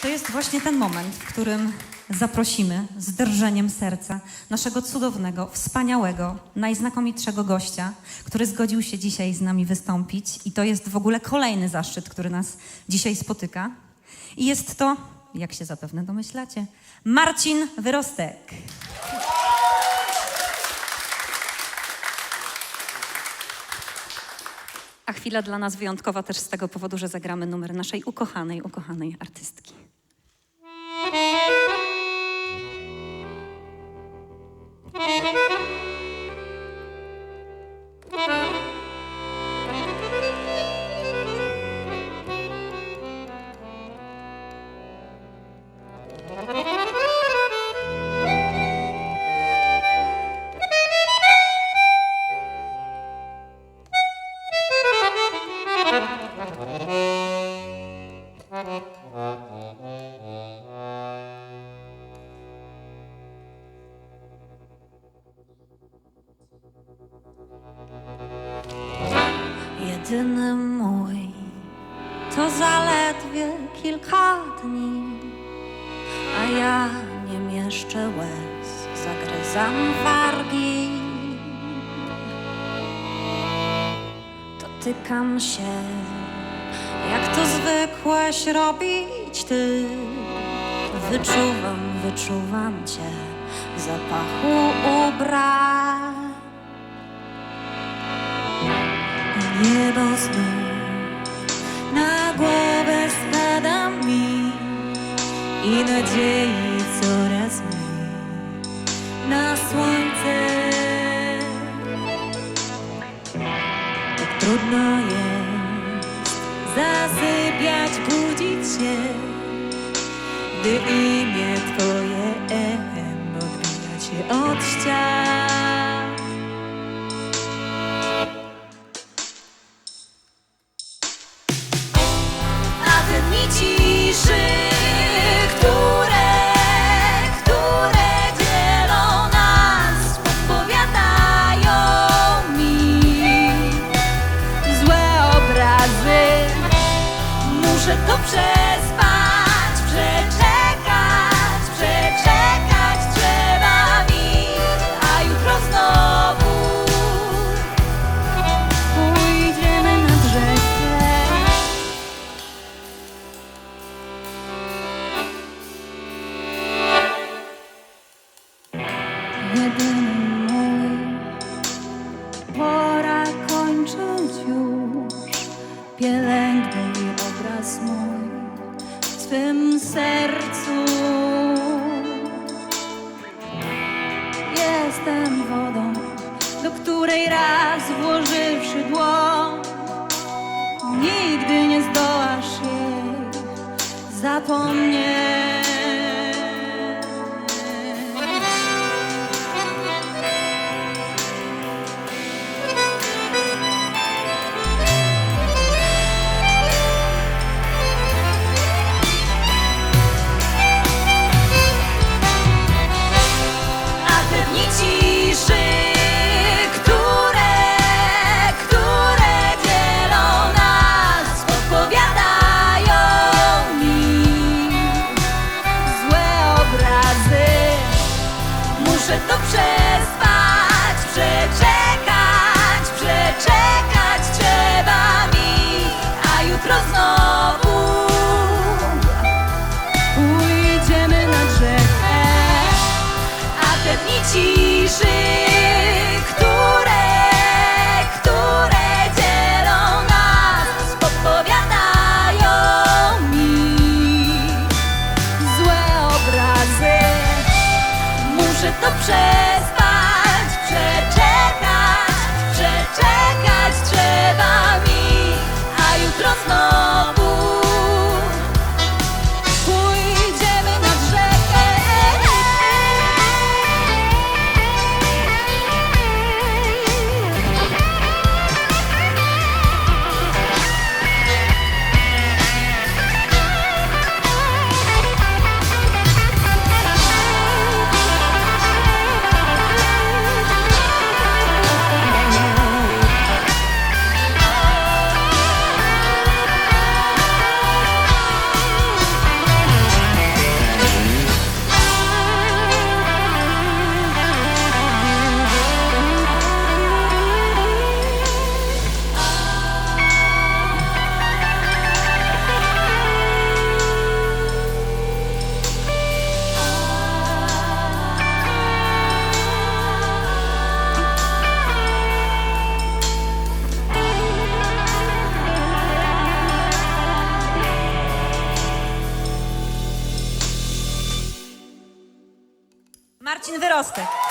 To jest właśnie ten moment, w którym zaprosimy z drżeniem serca naszego cudownego, wspaniałego, najznakomitszego gościa, który zgodził się dzisiaj z nami wystąpić. I to jest w ogóle kolejny zaszczyt, który nas dzisiaj spotyka. I jest to, jak się zapewne domyślacie, Marcin Wyrostek. A chwila dla nas wyjątkowa też z tego powodu, że zagramy numer naszej ukochanej artystki. Jedyny mój to zaledwie kilka dni, a ja nie mieszczę łez, zagryzam wargi. Dotykam się, jak to zwykłeś robić ty. Wyczuwam cię w zapachu ubrań. Niebo znów na głowę spada mi i nadziei coraz mniej na słońce. Tak trudno jest zasypiać, budzić się, gdy imię twoje echem odbija się od ścian. Ciszy, które dzielą nas, podpowiadają mi złe obrazy. Muszę to przespać, przeczekać trzeba mi, a jutro znowu pójdziemy nad rzekę. Jedyny mój, pora kończyć już. Pielęgnuj obraz mój w swym sercu. Jestem wodą, do której raz włożywszy dłoń, nigdy nie zdołasz jej zapomnieć. Muszę to przespać, przeczekać trzeba mi, a jutro znowu pójdziemy nad rzekę. A te dni ciszy, które dzielą nas, podpowiadają mi złe obrazy. Muszę to przespać, przeczekać trzeba mi, a jutro znowu pójdziemy nad rzekę. Marcin Wyrostek.